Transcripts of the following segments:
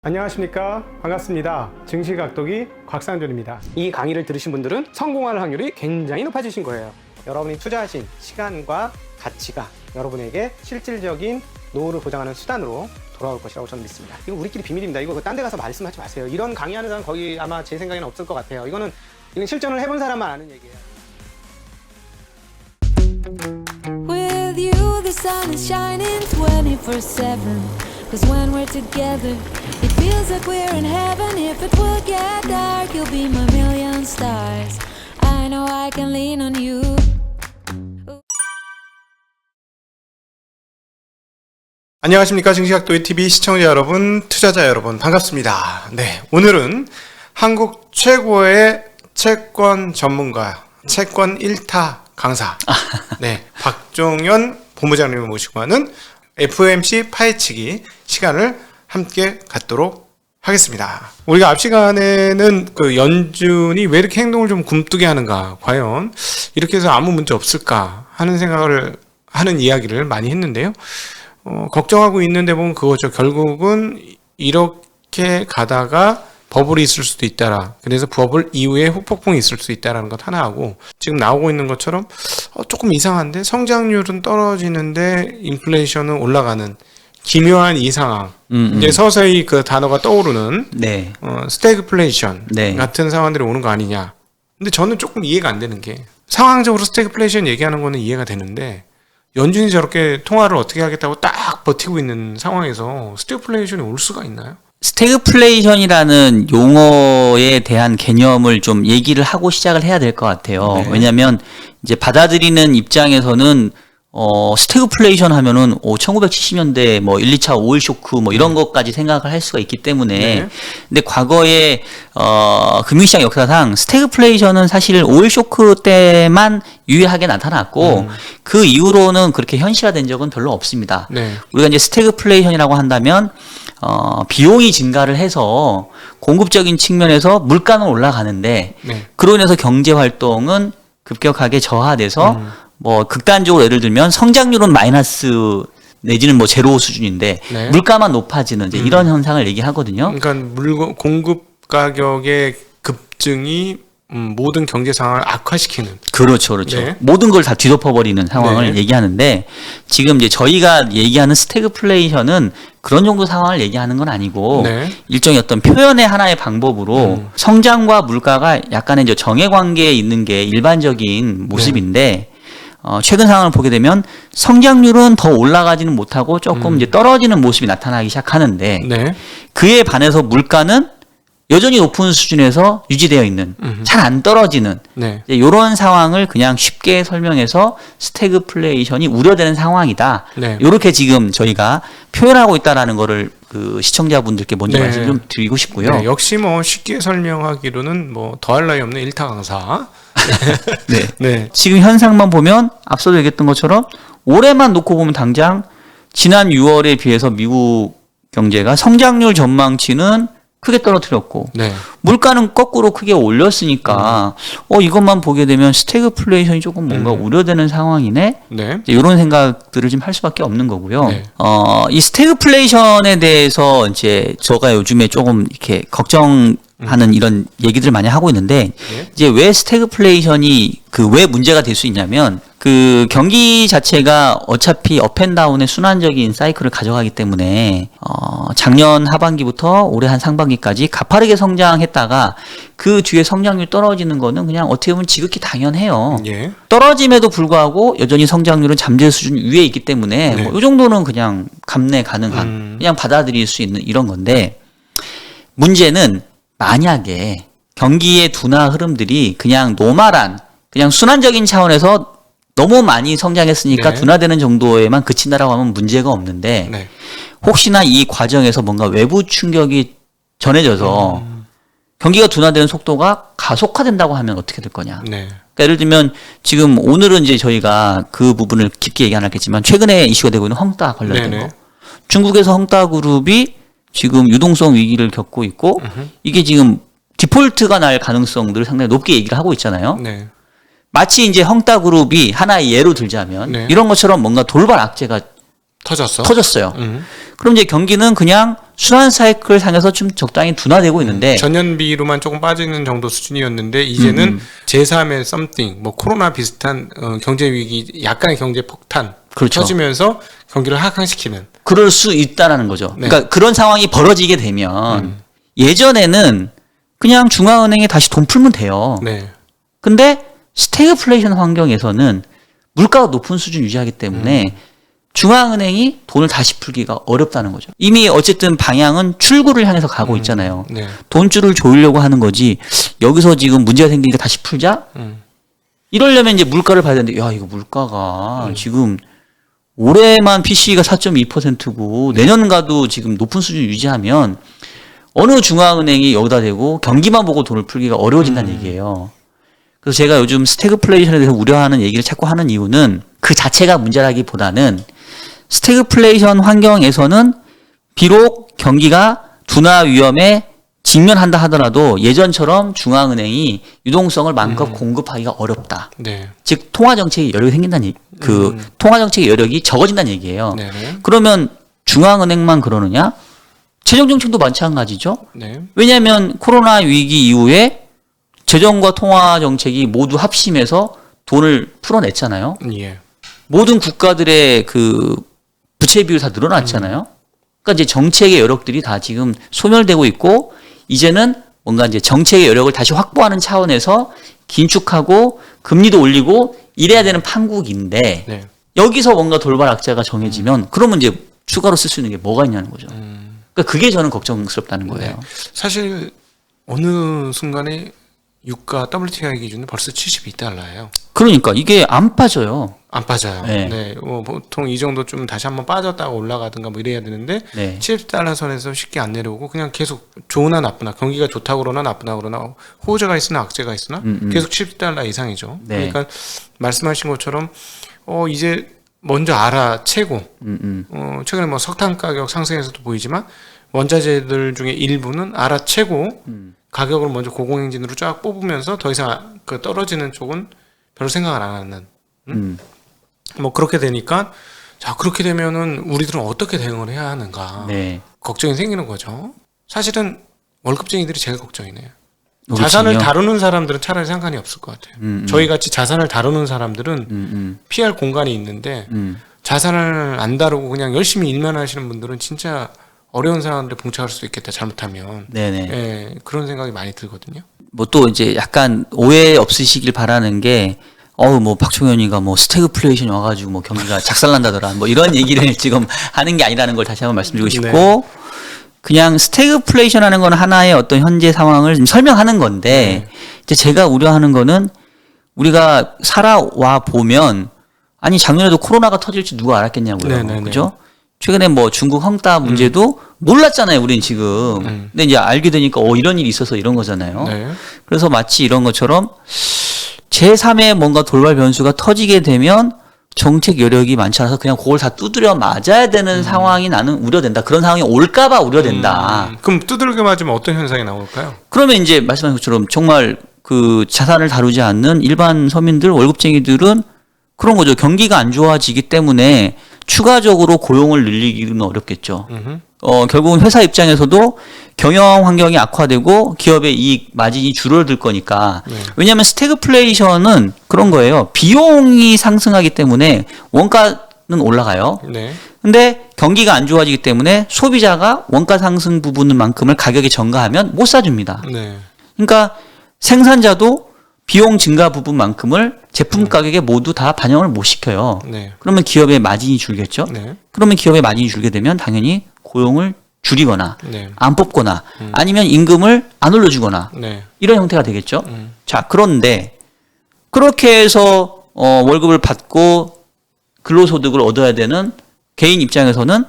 안녕하십니까, 반갑습니다. 증시각도기 곽상준입니다. 이 강의를 들으신 분들은 성공할 확률이 굉장히 높아지신 거예요. 여러분이 투자하신 시간과 가치가 여러분에게 실질적인 노후를 보장하는 수단으로 돌아올 것이라고 저는 믿습니다. 이거 우리끼리 비밀입니다. 이거 딴 데 가서 말씀하지 마세요. 이런 강의하는 사람 거기 아마 제 생각에는 없을 것 같아요. 이건 실전을 해본 사람만 아는 얘기예요. With you the sun is shining 24/7. Cause when we're together it feels like we're in heaven. If it will get dark you'll be my million stars. I know I can lean on you. 안녕하십니까, 증시각도기 TV 시청자 여러분, 투자자 여러분, 반갑습니다. 네, 오늘은 한국 최고의 채권 전문가, 채권 1타 강사, 네, 박종현 본부장님을 모시고 하는 FOMC 파헤치기 시간을 함께 갖도록 하겠습니다. 우리가 앞 시간에는 그 연준이 왜 이렇게 행동을 좀 굼뜨게 하는가, 과연 이렇게 해서 아무 문제 없을까 하는 생각을 하는 이야기를 많이 했는데요. 걱정하고 있는데 보면 그거죠. 결국은 이렇게 가다가 버블이 있을 수도 있다라. 그래서 버블 이후에 후폭풍이 있을 수 있다라는 것 하나 하고, 지금 나오고 있는 것처럼 조금 이상한데 성장률은 떨어지는데 인플레이션은 올라가는 기묘한 이 상황. 이제 서서히 그 단어가 떠오르는 네. 스태그플레이션 네. 같은 상황들이 오는 거 아니냐. 근데 저는 조금 이해가 안 되는 게, 상황적으로 스태그플레이션 얘기하는 거는 이해가 되는데 연준이 저렇게 통화를 어떻게 하겠다고 딱 버티고 있는 상황에서 스태그플레이션이 올 수가 있나요? 스태그플레이션이라는 용어에 대한 개념을 좀 얘기를 하고 시작을 해야 될 것 같아요. 네. 왜냐하면 이제 받아들이는 입장에서는 스태그플레이션 하면은 1970년대 뭐 1, 2차 오일 쇼크 뭐 이런 것까지 생각을 할 수가 있기 때문에 네. 근데 과거에 금융시장 역사상 스태그플레이션은 사실 오일 쇼크 때만 유일하게 나타났고 그 이후로는 그렇게 현실화된 적은 별로 없습니다. 네. 우리가 이제 스태그플레이션이라고 한다면 비용이 증가를 해서 공급적인 측면에서 물가는 올라가는데 네. 그로 인해서 경제 활동은 급격하게 저하돼서 뭐 극단적으로 예를 들면 성장률은 마이너스 내지는 뭐 제로 수준인데 네. 물가만 높아지는 이제 이런 현상을 얘기하거든요. 그러니까 물건 공급 가격의 급증이 모든 경제 상황을 악화시키는. 그렇죠, 그렇죠. 네. 모든 걸 다 뒤덮어버리는 상황을 네. 얘기하는데 지금 이제 저희가 얘기하는 스태그플레이션은 그런 정도 상황을 얘기하는 건 아니고 네. 일종의 어떤 표현의 하나의 방법으로 성장과 물가가 약간의 이제 정해 관계에 있는 게 일반적인 모습인데 최근 상황을 보게 되면 성장률은 더 올라가지는 못하고 조금 이제 떨어지는 모습이 나타나기 시작하는데 네. 그에 반해서 물가는 여전히 높은 수준에서 유지되어 있는, 잘 안 떨어지는 네. 이런 상황을 그냥 쉽게 설명해서 스태그플레이션이 우려되는 상황이다. 네. 이렇게 지금 저희가 표현하고 있다라는 거를 그 시청자분들께 먼저 네. 말씀 좀 드리고 싶고요. 네. 역시 뭐 쉽게 설명하기로는 뭐 더할 나위 없는 1타 강사. 네. 네. 지금 현상만 보면 앞서도 얘기했던 것처럼 올해만 놓고 보면 당장 지난 6월에 비해서 미국 경제가 성장률 전망치는 크게 떨어뜨렸고 네. 물가는 거꾸로 크게 올렸으니까 이것만 보게 되면 스태그플레이션이 조금 뭔가 우려되는 상황이네. 네. 이런 생각들을 좀 할 수밖에 없는 거고요. 네. 이 스태그플레이션에 대해서 이제 제가 요즘에 조금 이렇게 걱정하는 이런 얘기들을 많이 하고 있는데 네. 이제 왜 스태그플레이션이 왜 문제가 될 수 있냐면 그 경기 자체가 어차피 업앤다운의 순환적인 사이클을 가져가기 때문에 작년 하반기부터 올해 한 상반기까지 가파르게 성장했다가 그 뒤에 성장률 떨어지는 거는 그냥 어떻게 보면 지극히 당연해요. 예. 떨어짐에도 불구하고 여전히 성장률은 잠재 수준 위에 있기 때문에 네. 이 정도는 그냥 감내 가능한 그냥 받아들일 수 있는 이런 건데 문제는 만약에 경기의 둔화 흐름들이 그냥 노멀한 그냥 순환적인 차원에서 너무 많이 성장했으니까 네. 둔화되는 정도에만 그친다라고 하면 문제가 없는데 네. 혹시나 이 과정에서 뭔가 외부 충격이 전해져서 경기가 둔화되는 속도가 가속화된다고 하면 어떻게 될 거냐. 네. 그러니까 예를 들면 지금 오늘은 이제 저희가 그 부분을 깊게 얘기 안 하겠지만 최근에 이슈가 되고 있는 헝다 관련된 네네. 거. 중국에서 헝다 그룹이 지금 유동성 위기를 겪고 있고 이게 지금 디폴트가 날 가능성들을 상당히 높게 얘기를 하고 있잖아요. 네. 마치 이제 헝다 그룹이 하나의 예로 들자면 네. 이런 것처럼 뭔가 돌발 악재가 터졌어. 터졌어요. 그럼 이제 경기는 그냥 순환 사이클 상에서 좀 적당히 둔화되고 있는데 전년비로만 조금 빠지는 정도 수준이었는데 이제는 제3의 something 뭐 코로나 비슷한 경제 위기 약간의 경제 폭탄 그렇죠. 터지면서 경기를 하강시키는 그럴 수 있다라는 거죠. 네. 그러니까 그런 상황이 벌어지게 되면 예전에는 그냥 중앙은행에 다시 돈 풀면 돼요. 네. 근데 스태그플레이션 환경에서는 물가가 높은 수준 유지하기 때문에 중앙은행이 돈을 다시 풀기가 어렵다는 거죠. 이미 어쨌든 방향은 출구를 향해서 가고 있잖아요. 네. 돈줄을 조이려고 하는 거지 여기서 지금 문제가 생기니까 다시 풀자? 이러려면 이제 물가를 봐야 되는데 야 이거 물가가 지금 올해만 PCE가 4.2%고 내년 가도 지금 높은 수준 유지하면 어느 중앙은행이 여기다 대고 경기만 보고 돈을 풀기가 어려워진다는 얘기예요. 그래서 제가 요즘 스태그플레이션에 대해서 우려하는 얘기를 자꾸 하는 이유는 그 자체가 문제라기보다는 스태그플레이션 환경에서는 비록 경기가 둔화 위험에 직면한다 하더라도 예전처럼 중앙은행이 유동성을 마음껏 공급하기가 어렵다. 네. 즉 통화 정책의 여력이 생긴다는 얘기, 통화 정책의 여력이 적어진다는 얘기예요. 네. 그러면 중앙은행만 그러느냐? 재정 정책도 마찬가지죠. 네. 왜냐하면 코로나 위기 이후에 재정과 통화 정책이 모두 합심해서 돈을 풀어냈잖아요. 예. 모든 국가들의 그 부채 비율 다 늘어났잖아요. 그러니까 이제 정책의 여력들이 다 지금 소멸되고 있고 이제는 뭔가 이제 정책의 여력을 다시 확보하는 차원에서 긴축하고 금리도 올리고 이래야 되는 판국인데 네. 여기서 뭔가 돌발 악재가 정해지면 그러면 이제 추가로 쓸 수 있는 게 뭐가 있냐는 거죠. 그러니까 그게 저는 걱정스럽다는 거예요. 네. 사실 어느 순간에 유가 WTI 기준은 벌써 72달러예요. 그러니까 이게 안 빠져요. 안 빠져요. 네. 네. 보통 이 정도 좀 다시 한번 빠졌다가 올라가든가 뭐 이래야 되는데 네. 70달러 선에서 쉽게 안 내려오고 그냥 계속 좋으나 나쁘나 경기가 좋다고 그러나 나쁘다 그러나 호재가 있으나 악재가 있으나 계속 70달러 이상이죠. 네. 그러니까 말씀하신 것처럼 이제 먼저 알아채고 최근에 뭐 석탄 가격 상승에서도 보이지만 원자재들 중에 일부는 알아채고 가격을 먼저 고공행진으로 쫙 뽑으면서 더 이상 그 떨어지는 쪽은 별로 생각을 안 하는 뭐 그렇게 되니까 자 그렇게 되면은 우리들은 어떻게 대응을 해야 하는가 네. 걱정이 생기는 거죠. 사실은 월급쟁이들이 제일 걱정이네요. 그렇군요. 자산을 다루는 사람들은 차라리 상관이 없을 것 같아요. 저희 같이 자산을 다루는 사람들은 피할 공간이 있는데 자산을 안 다루고 그냥 열심히 일만 하시는 분들은 진짜 어려운 상황들에 봉착할 수도 있겠다 잘못하면. 네네. 예, 그런 생각이 많이 들거든요. 뭐 또 이제 약간 오해 없으시길 바라는 게 뭐 박종현이가 뭐 스태그플레이션 와가지고 뭐 경기가 작살난다더라 뭐 이런 얘기를 지금 하는 게 아니라는 걸 다시 한번 말씀드리고 싶고 그냥 스태그플레이션 하는 건 하나의 어떤 현재 상황을 좀 설명하는 건데 이제 제가 우려하는 거는 우리가 살아와 보면 아니 작년에도 코로나가 터질지 누가 알았겠냐고요. 네네네. 그죠? 최근에 뭐 중국 헝따 문제도 몰랐잖아요, 우린 지금. 근데 이제 알게 되니까 이런 일이 있어서 이런 거잖아요. 네. 그래서 마치 이런 것처럼 제3의 뭔가 돌발 변수가 터지게 되면 정책 여력이 많지 않아서 그냥 그걸 다 두드려 맞아야 되는 상황이 나는 우려된다. 그런 상황이 올까봐 우려된다. 그럼 두들겨 맞으면 어떤 현상이 나올까요? 그러면 이제 말씀하신 것처럼 정말 그 자산을 다루지 않는 일반 서민들, 월급쟁이들은 그런 거죠. 경기가 안 좋아지기 때문에 추가적으로 고용을 늘리기는 어렵겠죠. 결국은 회사 입장에서도 경영 환경이 악화되고 기업의 이익 마진이 줄어들 거니까. 왜냐하면 스태그플레이션은 그런 거예요. 비용이 상승하기 때문에 원가는 올라가요. 네. 근데 경기가 안 좋아지기 때문에 소비자가 원가 상승 부분만큼을 가격에 전가하면 못 사줍니다. 네. 그러니까 생산자도 비용 증가 부분만큼을 제품 가격에 모두 다 반영을 못 시켜요. 네. 그러면 기업의 마진이 줄겠죠. 네. 그러면 기업의 마진이 줄게 되면 당연히 고용을 줄이거나 네. 안 뽑거나 아니면 임금을 안 올려주거나 네. 이런 형태가 되겠죠. 자, 그런데 그렇게 해서 월급을 받고 근로소득을 얻어야 되는 개인 입장에서는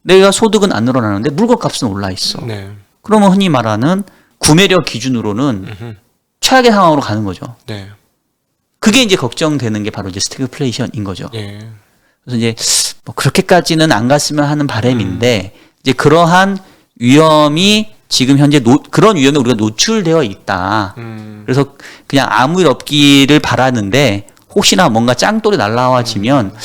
내가 소득은 안 늘어나는데 물건값은 올라 있어. 네. 그러면 흔히 말하는 구매력 기준으로는 최악의 상황으로 가는 거죠. 네. 그게 이제 걱정되는 게 바로 이제 스태그플레이션인 거죠. 예. 그래서 이제 뭐 그렇게까지는 안 갔으면 하는 바람인데 이제 그러한 위험이 지금 현재 그런 위험에 우리가 노출되어 있다. 그래서 그냥 아무 일 없기를 바라는데 혹시나 뭔가 짱돌이 날라와지면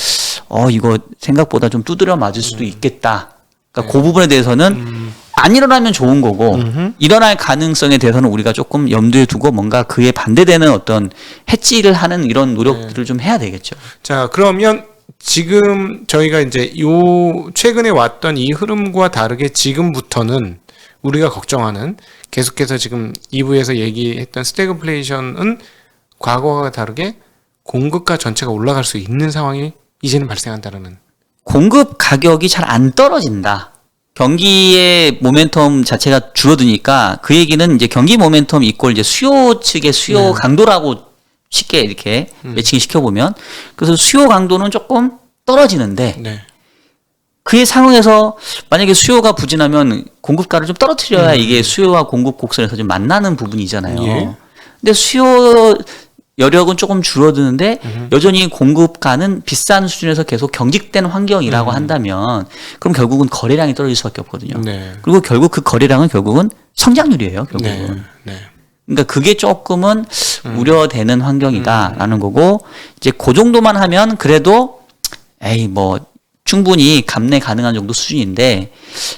이거 생각보다 좀 두드려 맞을 수도 있겠다. 그러니까 그 부분에 대해서는 안 일어나면 좋은 거고 일어날 가능성에 대해서는 우리가 조금 염두에 두고 뭔가 그에 반대되는 어떤 해지를 하는 이런 노력들을 좀 해야 되겠죠. 자, 그러면 지금 저희가 이제 요 최근에 왔던 이 흐름과 다르게 지금부터는 우리가 걱정하는 계속해서 지금 2부에서 얘기했던 스태그플레이션은 과거와 다르게 공급가 전체가 올라갈 수 있는 상황이 이제는 발생한다는. 공급 가격이 잘 안 떨어진다. 경기의 모멘텀 자체가 줄어드니까 그 얘기는 이제 경기 모멘텀 이꼴 이제 수요 측의 수요 강도라고 쉽게 이렇게 매칭 시켜보면 그래서 수요 강도는 조금 떨어지는데 네. 그의 상황에서 만약에 수요가 부진하면 공급가를 좀 떨어뜨려야 이게 수요와 공급 곡선에서 좀 만나는 부분이잖아요. 예. 근데 수요 여력은 조금 줄어드는데 여전히 공급가는 비싼 수준에서 계속 경직된 환경이라고 한다면 그럼 결국은 거래량이 떨어질 수밖에 없거든요. 네. 그리고 결국 그 거래량은 결국은 성장률이에요. 결국은. 네. 그러니까 그게 조금은 우려되는 환경이다라는 거고 이제 그 정도만 하면 그래도 에이 뭐 충분히 감내 가능한 정도 수준인데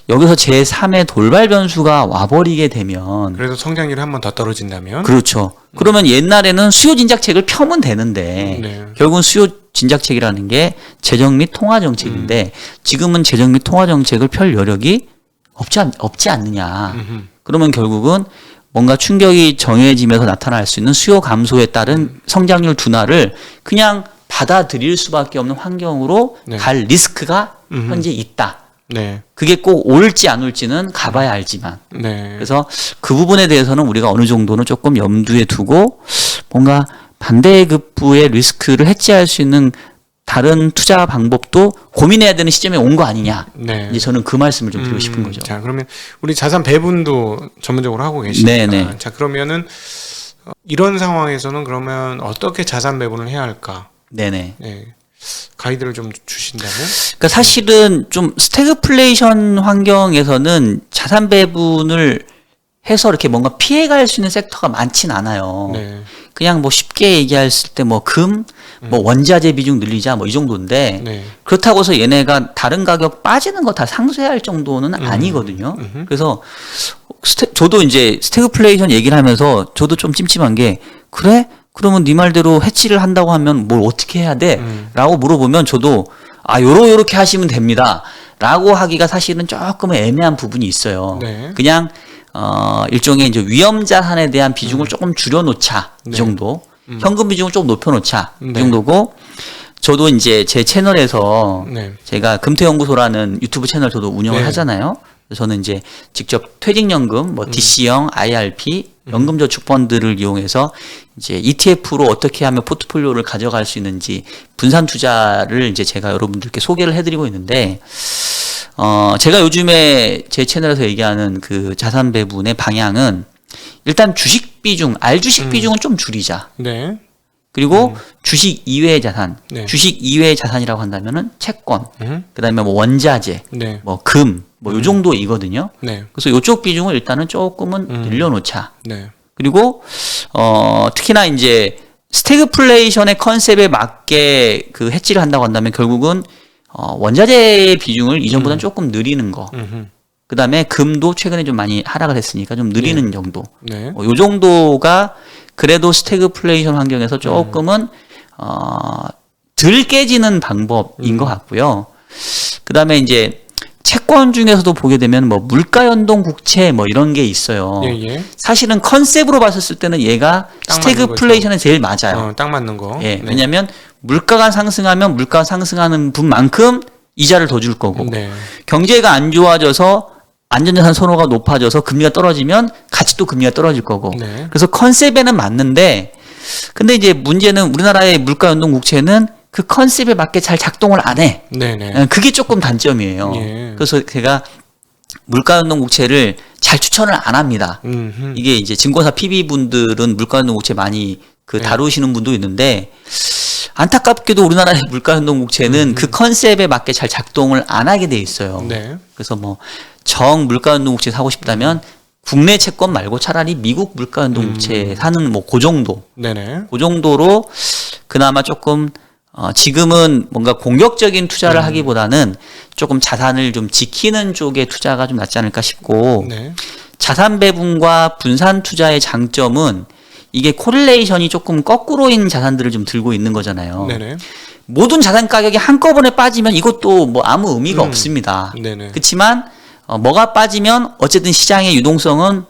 여기서 제3의 돌발 변수가 와버리게 되면 그래도 성장률이 한 번 더 떨어진다면 그렇죠. 그러면 옛날에는 수요 진작책을 펴면 되는데 네. 결국은 수요 진작책이라는 게 재정 및 통화 정책인데 지금은 재정 및 통화 정책을 펼 여력이 없지 않느냐. 그러면 결국은 뭔가 충격이 정해지면서 나타날 수 있는 수요 감소에 따른 성장률 둔화를 그냥 받아들일 수밖에 없는 환경으로 네. 갈 리스크가 현재 있다. 네. 그게 꼭 올지 안 올지는 가봐야 알지만. 네. 그래서 그 부분에 대해서는 우리가 어느 정도는 조금 염두에 두고 뭔가 반대급부의 리스크를 해지할 수 있는 다른 투자 방법도 고민해야 되는 시점에 온 거 아니냐. 네. 이제 저는 그 말씀을 좀 드리고 싶은 거죠. 자, 그러면 우리 자산 배분도 전문적으로 하고 계시니까. 네네. 자, 그러면은 이런 상황에서는 그러면 어떻게 자산 배분을 해야 할까? 네네. 네. 가이드를 좀 주신다면? 그러니까 사실은 좀 스태그플레이션 환경에서는 자산 배분을 해서 이렇게 뭔가 피해갈 수 있는 섹터가 많진 않아요. 네. 그냥 뭐 쉽게 얘기했을 때 뭐 금, 뭐 원자재 비중 늘리자 뭐 이 정도인데 네. 그렇다고 해서 얘네가 다른 가격 빠지는 거 다 상쇄할 정도는 아니거든요. 그래서 저도 이제 스태그플레이션 얘기를 하면서 저도 좀 찜찜한 게 그래? 그러면 네 말대로 해치를 한다고 하면 뭘 어떻게 해야 돼? 라고 물어보면 저도 요렇게 하시면 됩니다. 라고 하기가 사실은 조금 애매한 부분이 있어요. 네. 그냥 일종의 이제 위험 자산에 대한 비중을 조금 줄여놓자. 이 네. 정도. 현금 비중을 조금 높여놓자. 이 네. 정도고 저도 이제 제 채널에서 네. 제가 금태연구소라는 유튜브 채널 저도 운영을 네. 하잖아요. 그래서 저는 이제 직접 퇴직연금, 뭐 DC형, IRP, 연금저축펀드를 이용해서 이제 ETF로 어떻게 하면 포트폴리오를 가져갈 수 있는지 분산 투자를 이제 제가 여러분들께 소개를 해드리고 있는데, 제가 요즘에 제 채널에서 얘기하는 그 자산 배분의 방향은 일단 주식 비중, 알주식 비중은 좀 줄이자. 네. 그리고 주식 이외의 자산, 네. 주식 이외의 자산이라고 한다면은 채권, 음. 그다음에 뭐 원자재, 네. 뭐 금, 뭐 요 정도이거든요. 네. 그래서 요쪽 비중을 일단은 조금은 늘려놓자. 네. 그리고 특히나 이제 스태그플레이션의 컨셉에 맞게 그 해지를 한다고 한다면 결국은 원자재의 비중을 이전보다는 조금 느리는 거. 그다음에 금도 최근에 좀 많이 하락을 했으니까 좀 느리는 정도. 네. 요 정도가 그래도 스태그플레이션 환경에서 조금은 덜 깨지는 방법인 것 같고요. 그다음에 이제 채권 중에서도 보게 되면 뭐 물가 연동 국채 뭐 이런 게 있어요. 예, 예. 사실은 컨셉으로 봤을 때는 얘가 딱 맞는 스태그플레이션에 제일 맞아요. 딱 맞는 거. 예, 네. 왜냐하면 물가가 상승하면 물가 상승하는 분만큼 이자를 더 줄 거고 네. 경제가 안 좋아져서 안전자산 선호가 높아져서 금리가 떨어지면 같이 또 금리가 떨어질 거고 네. 그래서 컨셉에는 맞는데 근데 이제 문제는 우리나라의 물가 연동 국채는 그 컨셉에 맞게 잘 작동을 안 해. 네네. 그게 조금 단점이에요. 예. 그래서 제가 물가 연동 국채를 잘 추천을 안 합니다. 이게 이제 증권사 PB 분들은 물가 연동 국채 많이 그 다루시는 분도 있는데 안타깝게도 우리나라의 물가 연동 국채는 그 컨셉에 맞게 잘 작동을 안 하게 돼 있어요. 네. 그래서 뭐 정 물가 연동 국채 사고 싶다면 국내 채권 말고 차라리 미국 물가 연동 국채 사는 뭐 그 정도. 네네. 그 정도로 그나마 조금 지금은 뭔가 공격적인 투자를 하기보다는 조금 자산을 좀 지키는 쪽의 투자가 좀 낫지 않을까 싶고 네. 자산 배분과 분산 투자의 장점은 이게 코릴레이션이 조금 거꾸로인 자산들을 좀 들고 있는 거잖아요. 네네. 모든 자산 가격이 한꺼번에 빠지면 이것도 뭐 아무 의미가 없습니다. 네네. 그렇지만 뭐가 빠지면 어쨌든 시장의 유동성은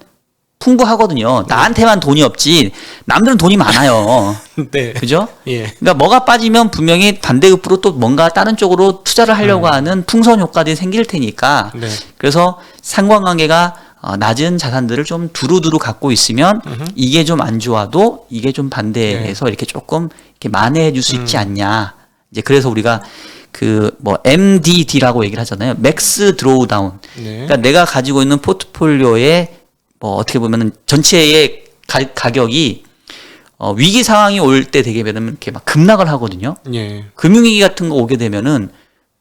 풍부하거든요. 나한테만 돈이 없지 남들은 돈이 많아요. 네. 그죠? 예. 그러니까 뭐가 빠지면 분명히 반대급부로 또 뭔가 다른 쪽으로 투자를 하려고 하는 풍선 효과들이 생길 테니까 네. 그래서 상관관계가 낮은 자산들을 좀 두루두루 갖고 있으면 이게 좀 안 좋아도 이게 좀 반대해서 이렇게 조금 이렇게 만회해 줄 수 있지 않냐. 이제 그래서 우리가 그 뭐 MDD라고 얘기를 하잖아요. 맥스 드로우다운. 네. 그러니까 내가 가지고 있는 포트폴리오의 뭐 어떻게 보면은 전체의 가격이 위기 상황이 올 때 되게 되면 이렇게 막 급락을 하거든요. 예. 금융위기 같은 거 오게 되면은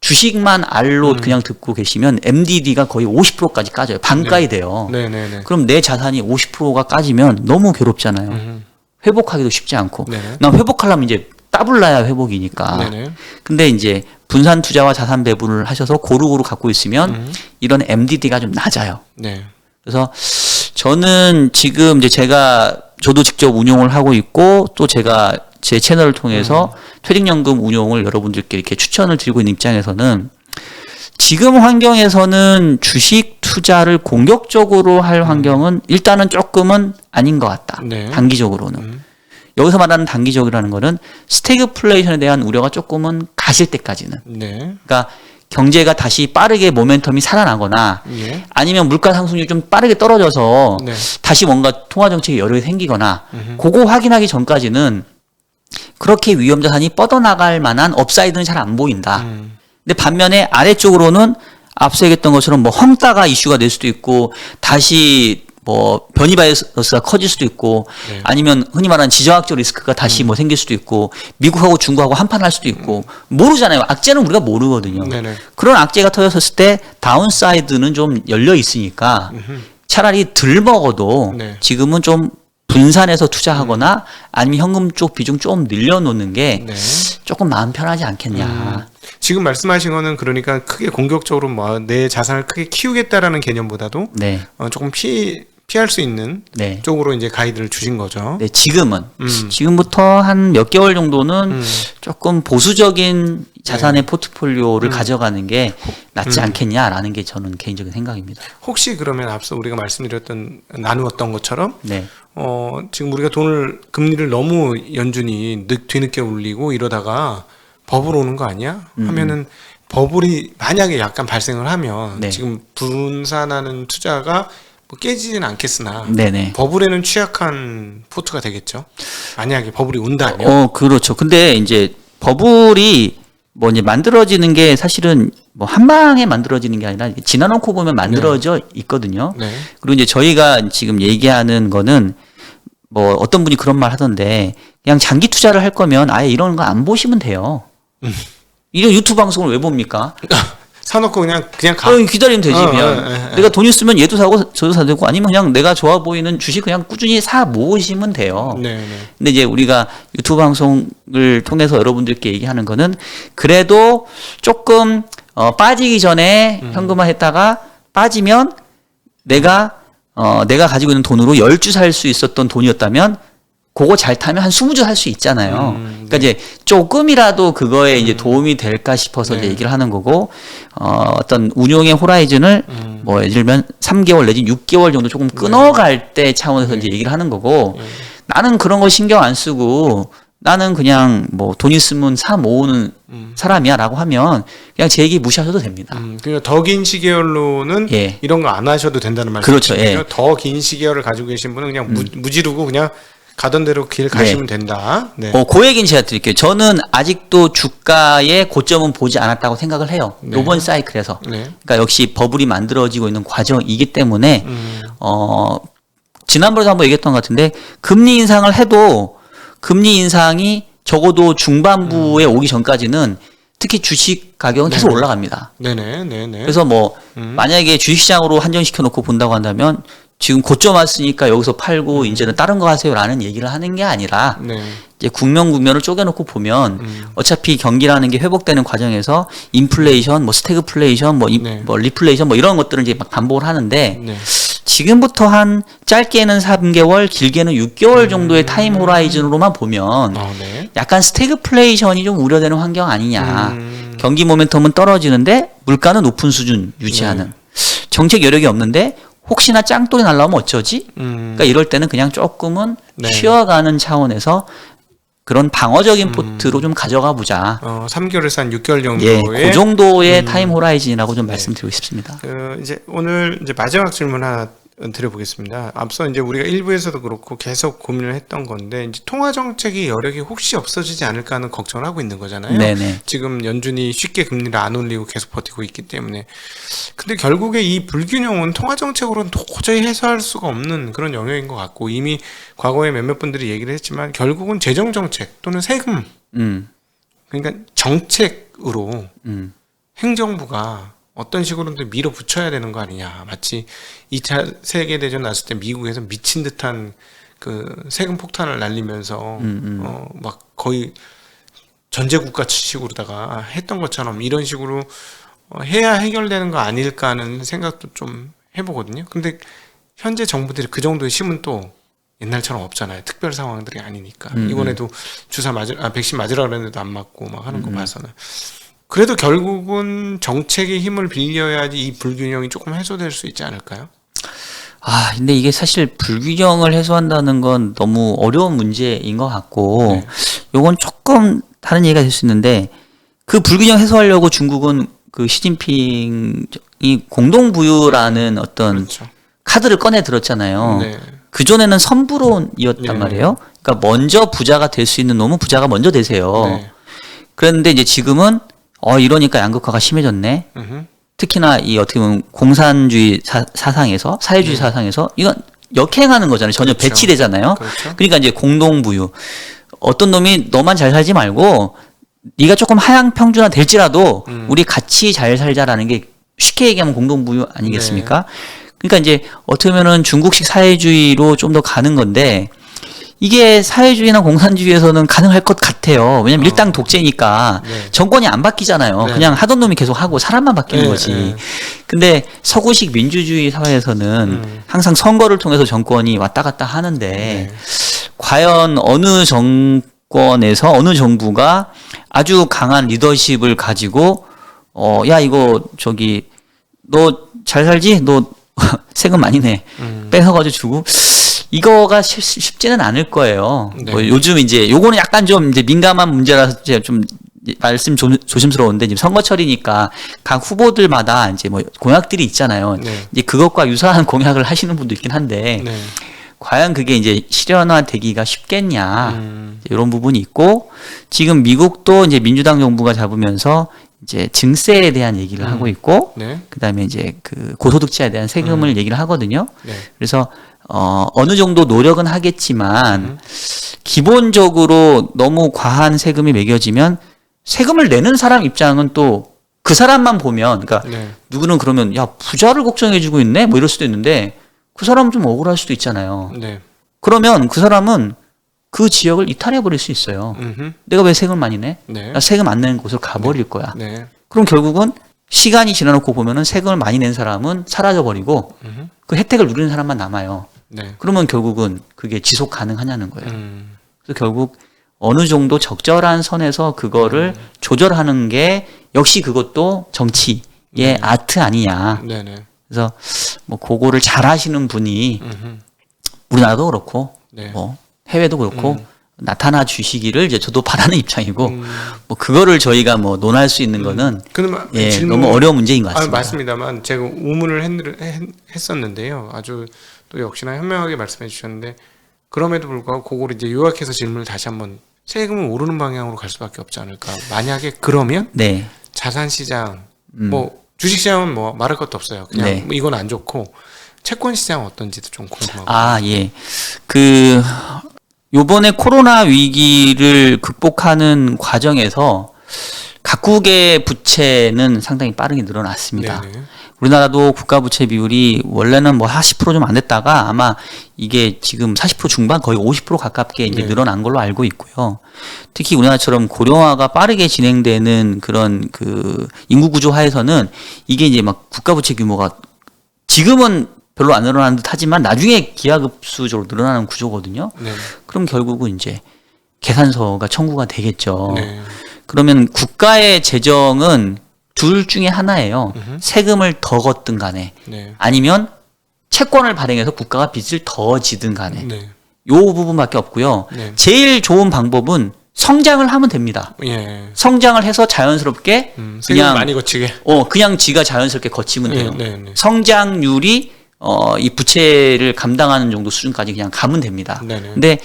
주식만 R로 그냥 듣고 계시면 MDD가 거의 50%까지 까져요. 반가이 돼요. 네네네. 그럼 내 자산이 50%가 까지면 너무 괴롭잖아요. 회복하기도 쉽지 않고. 네네. 난 회복하려면 이제 따블라야 회복이니까. 네네. 근데 이제 분산 투자와 자산 배분을 하셔서 고루고루 갖고 있으면 이런 MDD가 좀 낮아요. 네. 그래서 저는 지금 이제 저도 직접 운용을 하고 있고 또 제가 제 채널을 통해서 퇴직연금 운용을 여러분들께 이렇게 추천을 드리고 있는 입장에서는 지금 환경에서는 주식 투자를 공격적으로 할 환경은 일단은 조금은 아닌 것 같다. 네. 단기적으로는. 여기서 말하는 단기적이라는 거는 스태그플레이션에 대한 우려가 조금은 가실 때까지는. 네. 그러니까 경제가 다시 빠르게 모멘텀이 살아나거나 예. 아니면 물가 상승률이 좀 빠르게 떨어져서 네. 다시 뭔가 통화 정책에 여력이 생기거나 그거 확인하기 전까지는 그렇게 위험 자산이 뻗어나갈 만한 업사이드는 잘 안 보인다. 근데 반면에 아래쪽으로는 앞서 얘기했던 것처럼 뭐 헝따가 이슈가 될 수도 있고 다시 뭐 변이 바이러스가 커질 수도 있고 네. 아니면 흔히 말하는 지정학적 리스크가 다시 뭐 생길 수도 있고 미국하고 중국하고 한판할 수도 있고 모르잖아요. 악재는 우리가 모르거든요. 네네. 그런 악재가 터졌을 때 다운사이드는 좀 열려 있으니까 차라리 덜 먹어도 네. 지금은 좀 분산해서 투자하거나 아니면 현금 쪽 비중 좀 늘려놓는 게 네. 조금 마음 편하지 않겠냐. 지금 말씀하신 거는 그러니까 크게 공격적으로 뭐 내 자산을 크게 키우겠다라는 개념보다도 네, 조금 피할 수 있는 네. 쪽으로 이제 가이드를 주신 거죠. 네, 지금부터 한 몇 개월 정도는 조금 보수적인 자산의 포트폴리오를 가져가는 게 낫지 않겠냐라는 게 저는 개인적인 생각입니다. 혹시 그러면 앞서 우리가 나누었던 것처럼 네, 지금 우리가 금리를 너무 연준이 뒤늦게 올리고 이러다가 버블 오는 거 아니야? 하면은 버블이 만약에 약간 발생을 하면 네. 지금 분산하는 투자가 뭐 깨지진 않겠으나 네네. 버블에는 취약한 포트가 되겠죠. 만약에 버블이 온다면. 그렇죠. 근데 이제 버블이 뭐 이제 만들어지는 게 사실은 뭐 한 방에 만들어지는 게 아니라 지나놓고 보면 만들어져 있거든요. 네. 그리고 이제 저희가 지금 얘기하는 거는 뭐 어떤 분이 그런 말 하던데 그냥 장기 투자를 할 거면 아예 이런 거 안 보시면 돼요. 이런 유튜브 방송을 왜 봅니까? 사놓고 그냥 가. 기다리면 되지. 그냥 내가 돈 있으면 얘도 사고 저도 사도 되고 아니면 그냥 내가 좋아 보이는 주식 그냥 꾸준히 사 모으시면 돼요. 네, 네. 근데 이제 우리가 유튜브 방송을 통해서 여러분들께 얘기하는 거는 그래도 조금 빠지기 전에 현금화했다가 빠지면 내가 가지고 있는 돈으로 10주 살 수 있었던 돈이었다면 그거 잘 타면 한 20주 할 수 있잖아요. 그러니까 이제 조금이라도 그거에 이제 도움이 될까 싶어서 네. 이제 얘기를 하는 거고, 어떤 운용의 호라이즌을 뭐 예를 들면 3개월 내지 6개월 정도 조금 끊어갈 때 차원에서 이제 얘기를 하는 거고, 나는 그런 거 신경 안 쓰고, 나는 그냥 뭐 돈 있으면 사 모으는 사람이야 라고 하면 그냥 제 얘기 무시하셔도 됩니다. 그러니까 더 긴 시계열로는 예. 이런 거 안 하셔도 된다는 말씀이시죠. 그렇죠. 예. 더 긴 시계열을 가지고 계신 분은 그냥 무지르고 그냥 가던 대로 길 가시면 된다. 네. 그 얘기는 제가 드릴게요. 저는 아직도 주가의 고점은 보지 않았다고 생각을 해요. 네. 이번 사이클에서. 네. 그러니까 역시 버블이 만들어지고 있는 과정이기 때문에 지난번에도 한번 얘기했던 것 같은데 금리 인상을 해도 금리 인상이 적어도 중반부에 오기 전까지는 특히 주식 가격은 계속 올라갑니다. 네네, 네네. 그래서 뭐 만약에 주식시장으로 한정시켜 놓고 본다고 한다면 지금 고점 왔으니까 여기서 팔고 이제는 다른 거 하세요라는 얘기를 하는 게 아니라 네. 이제 국면을 쪼개놓고 보면 어차피 경기라는 게 회복되는 과정에서 인플레이션, 뭐 스태그플레이션, 네. 뭐 리플레이션 뭐 이런 것들을 이제 막 반복을 하는데 네. 지금부터 한 짧게는 3개월, 길게는 6개월 정도의 타임 호라이즌으로만 보면 네. 약간 스태그플레이션이 좀 우려되는 환경 아니냐. 경기 모멘텀은 떨어지는데 물가는 높은 수준 유지하는. 정책 여력이 없는데 혹시나 짱돌이 날라오면 어쩌지? 그러니까 이럴 때는 그냥 조금은 네. 쉬어가는 차원에서 그런 방어적인 포트로 좀 가져가 보자. 3개월에서 한 6개월 예, 정도의 그 정도의 타임 호라이즌이라고 좀 말씀드리고 싶습니다. 이제 오늘 이제 마지막 질문 하나 드려보겠습니다. 앞서 이제 우리가 일부에서도 그렇고 계속 고민을 했던 건데 이제 통화 정책의 여력이 혹시 없어지지 않을까 하는 걱정을 하고 있는 거잖아요. 네네. 지금 연준이 쉽게 금리를 안 올리고 계속 버티고 있기 때문에. 근데 결국에 이 불균형은 통화 정책으로는 도저히 해소할 수가 없는 그런 영역인 것 같고 이미 과거에 몇몇 분들이 얘기를 했지만 결국은 재정 정책 또는 세금 그러니까 정책으로 행정부가 어떤 식으로든 밀어붙여야 되는 거 아니냐. 마치 2차 세계대전 났을 때 미국에서 미친 듯한 그 세금 폭탄을 날리면서 막 거의 전제국가식으로다가 했던 것처럼 이런 식으로 해야 해결되는 거 아닐까 하는 생각도 좀 해보거든요. 근데 현재 정부들이 그 정도의 힘은 또 옛날처럼 없잖아요. 특별 상황들이 아니니까. 이번에도 백신 맞으라 그랬는데도 안 맞고 막 하는 거 봐서는. 그래도 결국은 정책의 힘을 빌려야지 이 불균형이 조금 해소될 수 있지 않을까요? 근데 이게 사실 불균형을 해소한다는 건 너무 어려운 문제인 것 같고, 요건 조금 다른 얘기가 될 수 있는데, 그 불균형 해소하려고 중국은 그 시진핑이 공동부유라는 어떤 그렇죠. 카드를 꺼내 들었잖아요. 네. 그전에는 선불론이었단 네. 말이에요. 그러니까 먼저 부자가 될 수 있는 놈은 부자가 먼저 되세요. 네. 그런데 이제 지금은 이러니까 양극화가 심해졌네. 특히나 이 어떻게 보면 공산주의 사상에서 사회주의 사상에서 이건 역행하는 거잖아요. 전혀 그렇죠. 배치되잖아요. 그렇죠. 그러니까 이제 공동부유. 어떤 놈이 너만 잘 살지 말고 네가 조금 하향 평준화 될지라도 우리 같이 잘 살자라는 게 쉽게 얘기하면 공동부유 아니겠습니까? 그러니까 이제 어떻게 보면은 중국식 사회주의로 좀 더 가는 건데 이게 사회주의나 공산주의에서는 가능할 것 같아요. 왜냐면 일당 독재니까 정권이 안 바뀌잖아요. 그냥 하던 놈이 계속 하고 사람만 바뀌는 거지. 근데 서구식 민주주의 사회에서는 항상 선거를 통해서 정권이 왔다 갔다 하는데 과연 어느 정권에서 어느 정부가 아주 강한 리더십을 가지고 야 이거 저기 너 잘 살지? 너 세금 많이 내. 뺏어가지고 주고 이거가 쉽지는 않을 거예요. 네. 뭐 요즘 이제 요거는 약간 좀 이제 민감한 문제라서 제가 좀 말씀 조심스러운데 지금 선거철이니까 각 후보들마다 이제 뭐 공약들이 있잖아요. 이제 그것과 유사한 공약을 하시는 분도 있긴 한데 과연 그게 이제 실현화되기가 쉽겠냐 이런 부분이 있고 지금 미국도 이제 민주당 정부가 잡으면서 이제 증세에 대한 얘기를 하고 있고 그다음에 이제 그 고소득자에 대한 세금을 얘기를 하거든요. 그래서 어느 정도 노력은 하겠지만 기본적으로 너무 과한 세금이 매겨지면 세금을 내는 사람 입장은 또 그 사람만 보면 그러니까 누구는 그러면 야 부자를 걱정해주고 있네 뭐 이럴 수도 있는데 그 사람은 좀 억울할 수도 있잖아요. 그러면 그 사람은 그 지역을 이탈해 버릴 수 있어요. 내가 왜 세금을 많이 내? 나 세금 안 내는 곳으로 가버릴 거야. 그럼 결국은 시간이 지나놓고 보면은 세금을 많이 낸 사람은 사라져 버리고 그 혜택을 누리는 사람만 남아요. 그러면 결국은 그게 지속 가능하냐는 거예요. 그래서 결국 어느 정도 적절한 선에서 그거를 조절하는 게 역시 그것도 정치의 아트 아니냐. 그래서 뭐 그거를 잘 하시는 분이 우리나라도 그렇고 뭐 해외도 그렇고 나타나 주시기를 이제 저도 바라는 입장이고 뭐 그거를 저희가 뭐 논할 수 있는 거는 너무 어려운 문제인 것 같습니다. 맞습니다만 제가 우문을 했었는데요. 아주 또 역시나 현명하게 말씀해 주셨는데 그럼에도 불구하고 그걸 이제 요약해서 질문을 다시 한번 세금은 오르는 방향으로 갈 수밖에 없지 않을까. 만약에 그러면 자산시장 뭐 주식시장은 뭐 말할 것도 없어요. 그냥 뭐 이건 안 좋고 채권 시장 어떤지도 좀 궁금하고. 요번에 코로나 위기를 극복하는 과정에서 각국의 부채는 상당히 빠르게 늘어났습니다. 네네. 우리나라도 국가 부채 비율이 원래는 뭐 40% 좀 안 됐다가 아마 이게 지금 40% 중반 거의 50% 가깝게 이제 네. 늘어난 걸로 알고 있고요. 특히 우리나라처럼 고령화가 빠르게 진행되는 그런 그 인구 구조 하에서는 이게 이제 막 국가 부채 규모가 지금은 별로 안 늘어나는 듯 하지만 나중에 기하급수적으로 늘어나는 구조거든요. 네. 그럼 결국은 이제 계산서가 청구가 되겠죠. 네. 그러면 국가의 재정은 둘 중에 하나예요. 세금을 더 걷든 간에 네. 아니면 채권을 발행해서 국가가 빚을 더 지든 간에 네. 요 부분밖에 없고요. 네. 제일 좋은 방법은 성장을 하면 됩니다. 예. 성장을 해서 자연스럽게 세금 그냥 많이 거치게. 그냥 지가 자연스럽게 거치면 돼요. 네, 네. 성장률이 이 부채를 감당하는 정도 수준까지 그냥 가면 됩니다. 네네. 근데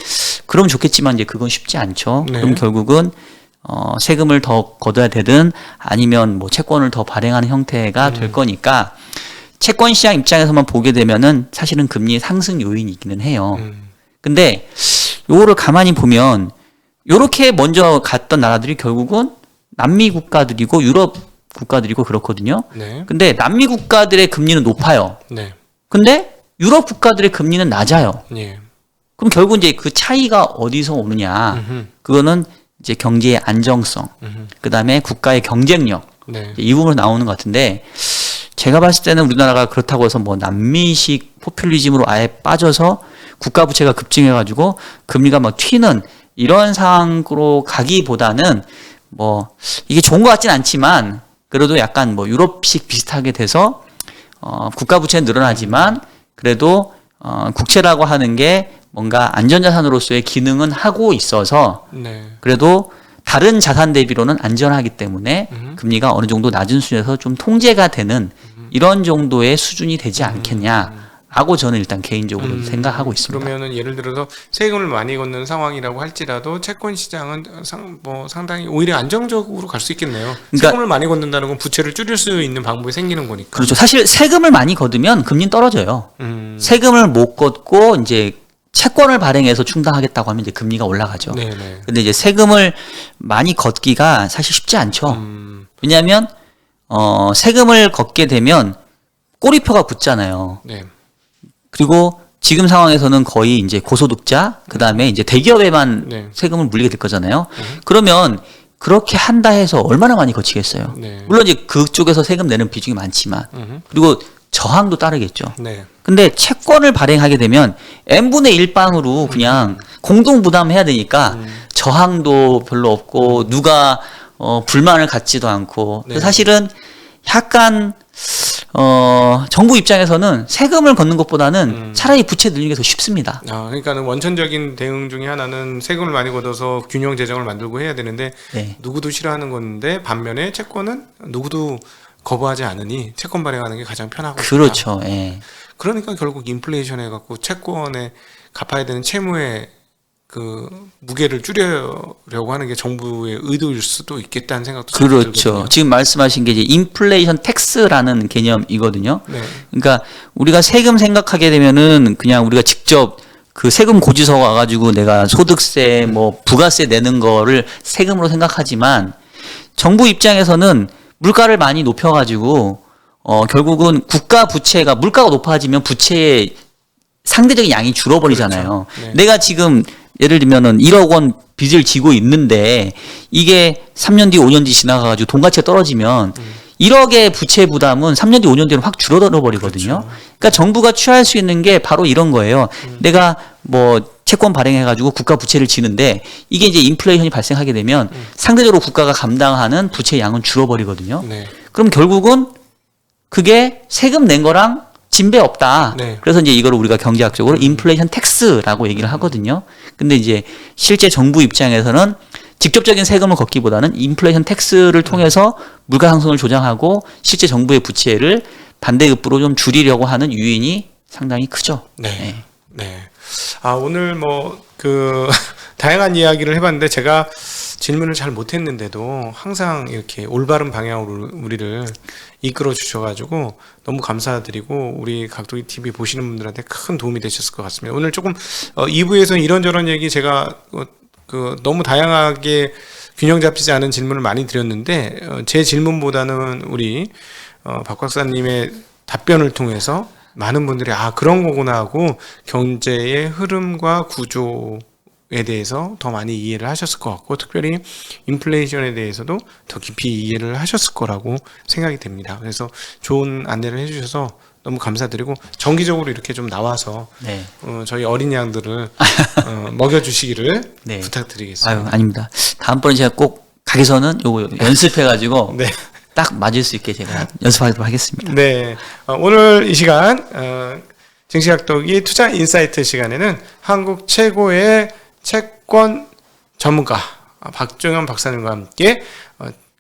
그럼 좋겠지만 이제 그건 쉽지 않죠. 네. 그럼 결국은 세금을 더 걷어야 되든 아니면 뭐 채권을 더 발행하는 형태가 될 거니까 채권 시장 입장에서만 보게 되면은 사실은 금리 상승 요인이 있기는 해요. 근데 요거를 가만히 보면 요렇게 먼저 갔던 나라들이 결국은 남미 국가들이고 유럽 국가들이고 그렇거든요. 네. 근데 남미 국가들의 금리는 높아요. 네. 근데 유럽 국가들의 금리는 낮아요. 예. 그럼 결국 이제 그 차이가 어디서 오느냐? 그거는 이제 경제의 안정성, 그다음에 국가의 경쟁력 네. 이 부분으로 나오는 것 같은데 제가 봤을 때는 우리나라가 그렇다고 해서 뭐 남미식 포퓰리즘으로 아예 빠져서 국가 부채가 급증해가지고 금리가 막 튀는 이런 상황으로 가기보다는 뭐 이게 좋은 것 같진 않지만 그래도 약간 뭐 유럽식 비슷하게 돼서 국가 부채는 늘어나지만 그래도 국채라고 하는 게 뭔가 안전자산으로서의 기능은 하고 있어서 네. 그래도 다른 자산 대비로는 안전하기 때문에 금리가 어느 정도 낮은 수준에서 좀 통제가 되는 이런 정도의 수준이 되지 않겠냐라고 저는 일단 개인적으로 생각하고 있습니다. 그러면은 예를 들어서 세금을 많이 걷는 상황이라고 할지라도 채권 시장은 상당히 오히려 안정적으로 갈 수 있겠네요. 그러니까 세금을 많이 걷는다는 건 부채를 줄일 수 있는 방법이 생기는 거니까. 그렇죠. 사실 세금을 많이 걷으면 금리는 떨어져요. 음. 세금을 못 걷고 이제 채권을 발행해서 충당하겠다고 하면 이제 금리가 올라가죠. 네네. 근데 이제 세금을 많이 걷기가 사실 쉽지 않죠. 왜냐하면 세금을 걷게 되면 꼬리표가 붙잖아요. 네. 그리고 지금 상황에서는 거의 이제 고소득자, 그 다음에 이제 대기업에만 네. 세금을 물리게 될 거잖아요. 그러면 그렇게 한다 해서 얼마나 많이 거치겠어요. 네. 물론 이제 그쪽에서 세금 내는 비중이 많지만, 그리고 저항도 따르겠죠. 네. 근데 채권을 발행하게 되면 n분의 1방으로 그냥 공동 부담해야 되니까 저항도 별로 없고 누가 불만을 갖지도 않고 네. 사실은 약간 정부 입장에서는 세금을 걷는 것보다는 차라리 부채 늘리는 게 더 쉽습니다. 그러니까는 원천적인 대응 중에 하나는 세금을 많이 걷어서 균형 재정을 만들고 해야 되는데 네. 누구도 싫어하는 건데 반면에 채권은 누구도 거부하지 않으니 채권 발행하는 게 가장 편하고 그렇죠. 예. 그러니까 결국 인플레이션 해갖고 채권에 갚아야 되는 채무의 그 무게를 줄여려고 하는 게 정부의 의도일 수도 있겠다는 생각도 그렇죠. 들거든요. 지금 말씀하신 게 이제 인플레이션 텍스라는 개념이거든요. 네. 그러니까 우리가 세금 생각하게 되면은 그냥 우리가 직접 그 세금 고지서 와가지고 내가 소득세 뭐 부가세 내는 거를 세금으로 생각하지만 정부 입장에서는 물가를 많이 높여가지고 결국은 국가 부채가 물가가 높아지면 부채의 상대적인 양이 줄어버리잖아요. 그렇죠. 네. 내가 지금 예를 들면은 1억 원 빚을 지고 있는데 이게 3년 뒤 5년 뒤 지나가가지고 돈 가치가 떨어지면 1억의 부채 부담은 3년 뒤 5년 뒤는 확 줄어들어 버리거든요. 그렇죠. 그러니까 정부가 취할 수 있는 게 바로 이런 거예요. 내가 뭐 채권 발행해가지고 국가 부채를 지는데 이게 이제 인플레이션이 발생하게 되면 상대적으로 국가가 감당하는 부채 양은 줄어버리거든요. 네. 그럼 결국은 그게 세금 낸 거랑 진배 없다. 네. 그래서 이제 이거를 우리가 경제학적으로 인플레이션 텍스라고 얘기를 하거든요. 근데 이제 실제 정부 입장에서는 직접적인 세금을 걷기보다는 인플레이션 텍스를 통해서 물가 상승을 조장하고 실제 정부의 부채를 반대급부로 좀 줄이려고 하는 유인이 상당히 크죠. 네. 네. 오늘 다양한 이야기를 해봤는데 제가 질문을 잘 못했는데도 항상 이렇게 올바른 방향으로 우리를 이끌어 주셔가지고 너무 감사드리고 우리 각도기 TV 보시는 분들한테 큰 도움이 되셨을 것 같습니다. 오늘 조금 2부에서는 이런저런 얘기 제가 너무 다양하게 균형 잡히지 않은 질문을 많이 드렸는데 제 질문보다는 우리 박 박사님의 답변을 통해서 많은 분들이 그런 거구나 하고 경제의 흐름과 구조에 대해서 더 많이 이해를 하셨을 것 같고 특별히 인플레이션에 대해서도 더 깊이 이해를 하셨을 거라고 생각이 됩니다. 그래서 좋은 안내를 해주셔서 너무 감사드리고 정기적으로 이렇게 좀 나와서 네. 저희 어린 양들을 먹여주시기를 네. 부탁드리겠습니다. 아유, 아닙니다. 다음번에 제가 꼭 가게서는 요거 연습해가지고 네. 딱 맞을 수 있게 제가 연습하도록 하겠습니다. 네. 오늘 이 시간 증시학도기 투자 인사이트 시간에는 한국 최고의 채권 전문가 박종현 박사님과 함께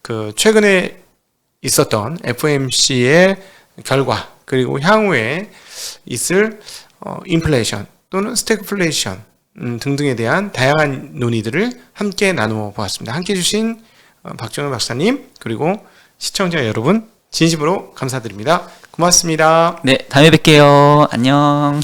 그 최근에 있었던 FOMC의 결과 그리고 향후에 있을 인플레이션 또는 스태그플레이션 등등에 대한 다양한 논의들을 함께 나누어 보았습니다. 함께 해주신 박종현 박사님 그리고 시청자 여러분 진심으로 감사드립니다. 고맙습니다. 네, 다음에 뵐게요. 안녕.